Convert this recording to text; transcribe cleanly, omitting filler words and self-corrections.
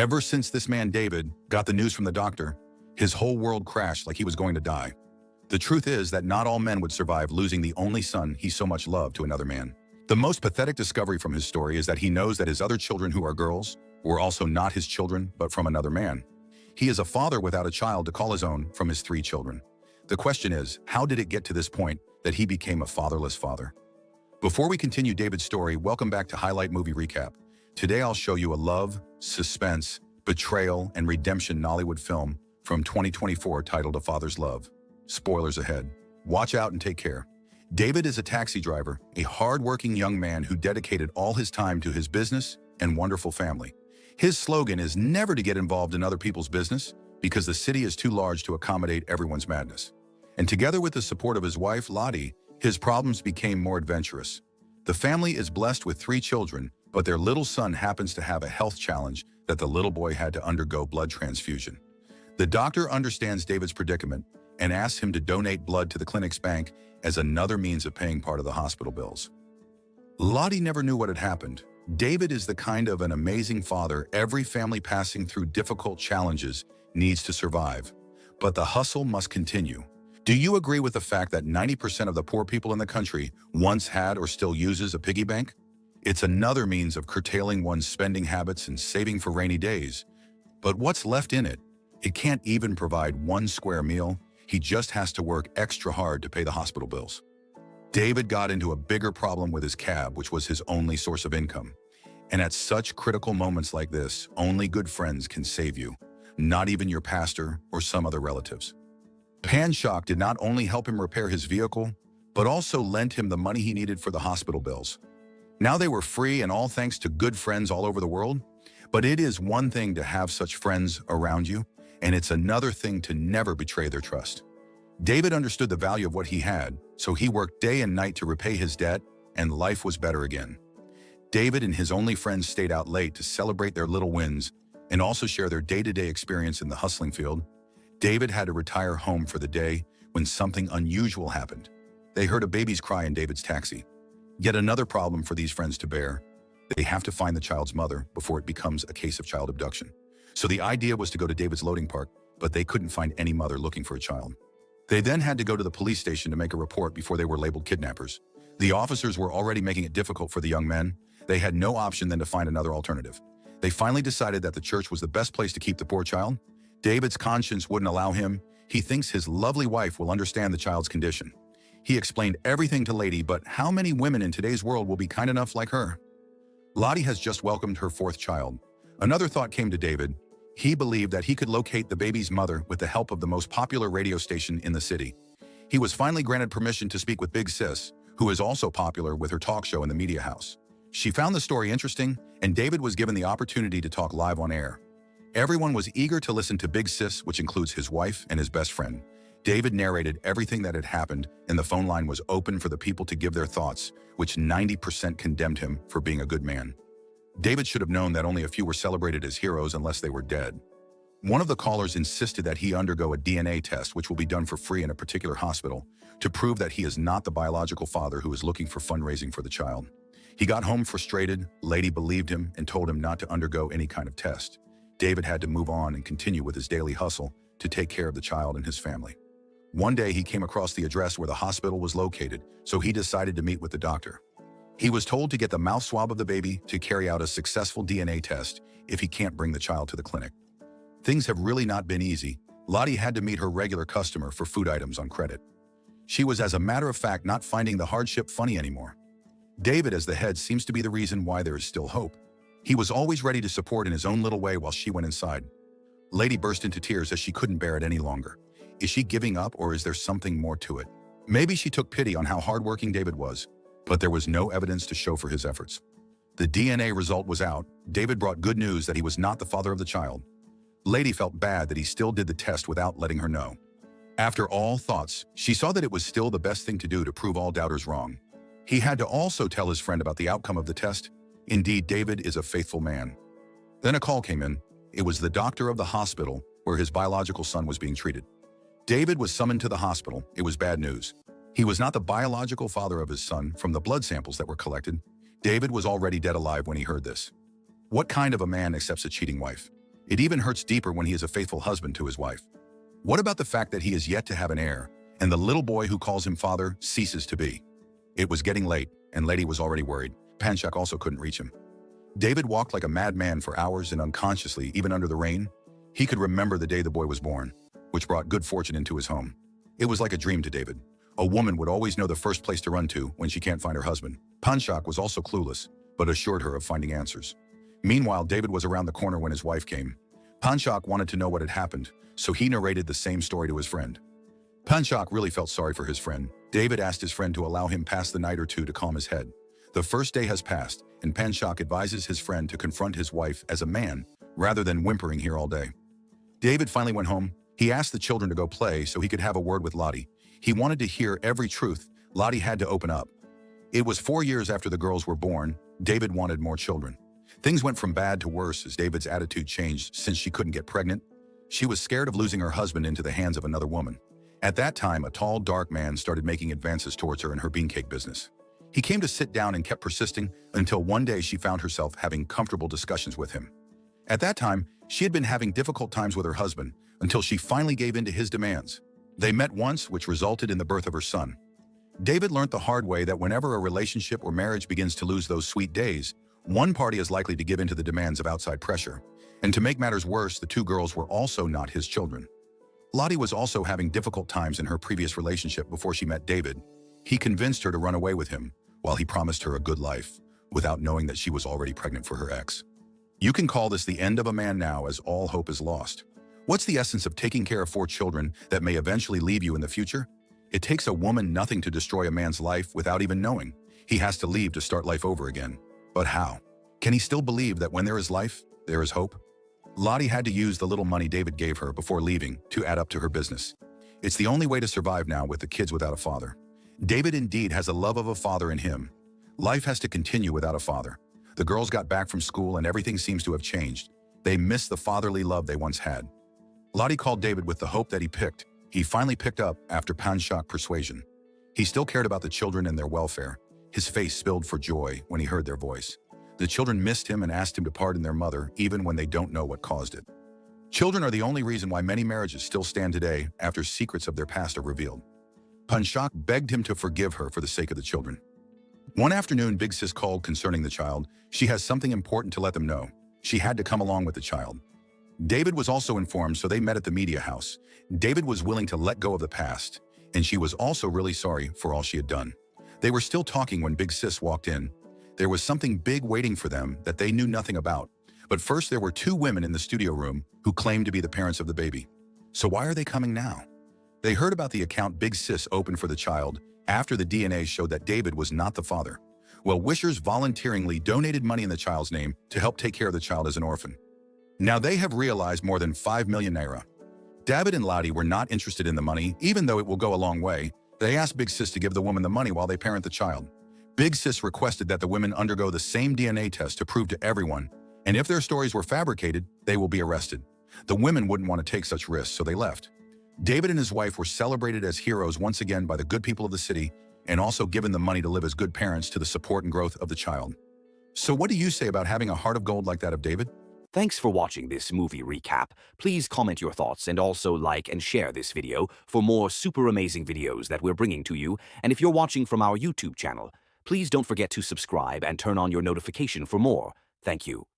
Ever since this man David got the news from the doctor, his whole world crashed like he was going to die. The truth is that not all men would survive losing the only son he so much loved to another man. The most pathetic discovery from his story is that he knows that his other children, who are girls, were also not his children but from another man. He is a father without a child to call his own from his 3 children. The question is, how did it get to this point that he became a fatherless father? Before we continue David's story, welcome back to Highlight Movie Recap. Today I'll show you a love, suspense, betrayal, and redemption Nollywood film from 2024 titled A Father's Love. Spoilers ahead. Watch out and take care. David is a taxi driver, a hard-working young man who dedicated all his time to his business and wonderful family. His slogan is never to get involved in other people's business because the city is too large to accommodate everyone's madness. And together with the support of his wife, Lahdi, his problems became more adventurous. The family is blessed with 3 children, but their little son happens to have a health challenge that the little boy had to undergo blood transfusion. The doctor understands David's predicament and asks him to donate blood to the clinic's bank as another means of paying part of the hospital bills. Lahdi never knew what had happened. David is the kind of an amazing father every family passing through difficult challenges needs to survive. But the hustle must continue. Do you agree with the fact that 90% of the poor people in the country once had or still uses a piggy bank? It's another means of curtailing one's spending habits and saving for rainy days. But what's left in it? It can't even provide 1 square meal. He just has to work extra hard to pay the hospital bills. David got into a bigger problem with his cab, which was his only source of income. And at such critical moments like this, only good friends can save you, not even your pastor or some other relatives. Pan Shock did not only help him repair his vehicle, but also lent him the money he needed for the hospital bills. Now they were free, and all thanks to good friends all over the world. But it is one thing to have such friends around you, and it's another thing to never betray their trust. David understood the value of what he had, so he worked day and night to repay his debt, and life was better again. David and his only friends stayed out late to celebrate their little wins and also share their day-to-day experience in the hustling field. David had to retire home for the day when something unusual happened. They heard a baby's cry in David's taxi. Yet another problem for these friends to bear. They have to find the child's mother before it becomes a case of child abduction. So the idea was to go to David's loading park, but they couldn't find any mother looking for a child. They then had to go to the police station to make a report before they were labeled kidnappers. The officers were already making it difficult for the young men. They had no option than to find another alternative. They finally decided that the church was the best place to keep the poor child. David's conscience wouldn't allow him. He thinks his lovely wife will understand the child's condition. He explained everything to Lahdi, but how many women in today's world will be kind enough like her? Lahdi has just welcomed her 4th child. Another thought came to David. He believed that he could locate the baby's mother with the help of the most popular radio station in the city. He was finally granted permission to speak with Big Sis, who is also popular with her talk show in the media house. She found the story interesting, and David was given the opportunity to talk live on air. Everyone was eager to listen to Big Sis, which includes his wife and his best friend. David narrated everything that had happened, and the phone line was open for the people to give their thoughts, which 90% condemned him for being a good man. David should have known that only a few were celebrated as heroes unless they were dead. One of the callers insisted that he undergo a DNA test, which will be done for free in a particular hospital, to prove that he is not the biological father who is looking for fundraising for the child. He got home frustrated. Lahdi believed him and told him not to undergo any kind of test. David had to move on and continue with his daily hustle to take care of the child and his family. One day he came across the address where the hospital was located, so he decided to meet with the doctor. He was told to get the mouth swab of the baby to carry out a successful DNA test if he can't bring the child to the clinic. Things have really not been easy. Lahdi had to meet her regular customer for food items on credit. She was, as a matter of fact, not finding the hardship funny anymore. David, as the head, seems to be the reason why there is still hope. He was always ready to support in his own little way while she went inside. Lahdi burst into tears as she couldn't bear it any longer. Is she giving up, or is there something more to it? Maybe she took pity on how hardworking David was, but there was no evidence to show for his efforts. The DNA result was out. David brought good news that he was not the father of the child. Lahdi felt bad that he still did the test without letting her know. After all thoughts, she saw that it was still the best thing to do to prove all doubters wrong. He had to also tell his friend about the outcome of the test. Indeed, David is a faithful man. Then a call came in. It was the doctor of the hospital where his biological son was being treated. David was summoned to the hospital. It was bad news. He was not the biological father of his son from the blood samples that were collected. David was already dead alive when he heard this. What kind of a man accepts a cheating wife? It even hurts deeper when he is a faithful husband to his wife. What about the fact that he is yet to have an heir, and the little boy who calls him father ceases to be? It was getting late, and Lahdi was already worried. Panchak also couldn't reach him. David walked like a madman for hours, and unconsciously, even under the rain, he could remember the day the boy was born, which brought good fortune into his home. It was like a dream to David. A woman would always know the first place to run to when she can't find her husband. Panchak was also clueless, but assured her of finding answers. Meanwhile, David was around the corner when his wife came. Panchak wanted to know what had happened, so he narrated the same story to his friend. Panchak really felt sorry for his friend. David asked his friend to allow him pass the night or two to calm his head. The first day has passed, and Panchak advises his friend to confront his wife as a man, rather than whimpering here all day. David finally went home. He asked the children to go play so he could have a word with Lahdi. He wanted to hear every truth. Lahdi had to open up. It was 4 years after the girls were born. David wanted more children. Things went from bad to worse as David's attitude changed since she couldn't get pregnant. She was scared of losing her husband into the hands of another woman. At that time, a tall, dark man started making advances towards her in her beancake business. He came to sit down and kept persisting until one day she found herself having comfortable discussions with him. At that time, she had been having difficult times with her husband until she finally gave in to his demands. They met once, which resulted in the birth of her son. David learned the hard way that whenever a relationship or marriage begins to lose those sweet days, one party is likely to give in to the demands of outside pressure. And to make matters worse, the two girls were also not his children. Lahdi was also having difficult times in her previous relationship before she met David. He convinced her to run away with him, while he promised her a good life, without knowing that she was already pregnant for her ex. You can call this the end of a man now, as all hope is lost. What's the essence of taking care of 4 children that may eventually leave you in the future? It takes a woman nothing to destroy a man's life without even knowing. He has to leave to start life over again. But how? Can he still believe that when there is life, there is hope? Lahdi had to use the little money David gave her before leaving to add up to her business. It's the only way to survive now with the kids without a father. David indeed has a love of a father in him. Life has to continue without a father. The girls got back from school and everything seems to have changed. They miss the fatherly love they once had. Lahdi called David with the hope that he finally picked up after Panchak's persuasion. He still cared about the children and their welfare. His face spilled for joy when he heard their voice. The children missed him and asked him to pardon their mother, even when they don't know what caused it. Children are the only reason why many marriages still stand today after secrets of their past are revealed. Panchak begged him to forgive her for the sake of the children. One afternoon, Big Sis called concerning the child. She has something important to let them know. She had to come along with the child. David was also informed, so they met at the media house. David was willing to let go of the past, and she was also really sorry for all she had done. They were still talking when Big Sis walked in. There was something big waiting for them that they knew nothing about. But first, there were 2 women in the studio room who claimed to be the parents of the baby. So why are they coming now? They heard about the account Big Sis opened for the child after the DNA showed that David was not the father. Well, wishers volunteeringly donated money in the child's name to help take care of the child as an orphan. Now they have realized more than 5 million naira. David and Lahdi were not interested in the money, even though it will go a long way. They asked Big Sis to give the woman the money while they parent the child. Big Sis requested that the women undergo the same DNA test to prove to everyone, and if their stories were fabricated, they will be arrested. The women wouldn't want to take such risks, so they left. David and his wife were celebrated as heroes once again by the good people of the city, and also given the money to live as good parents to the support and growth of the child. So what do you say about having a heart of gold like that of David? Thanks for watching this movie recap. Please comment your thoughts and also like and share this video for more super amazing videos that we're bringing to you. And if you're watching from our YouTube channel, please don't forget to subscribe and turn on your notification for more. Thank you.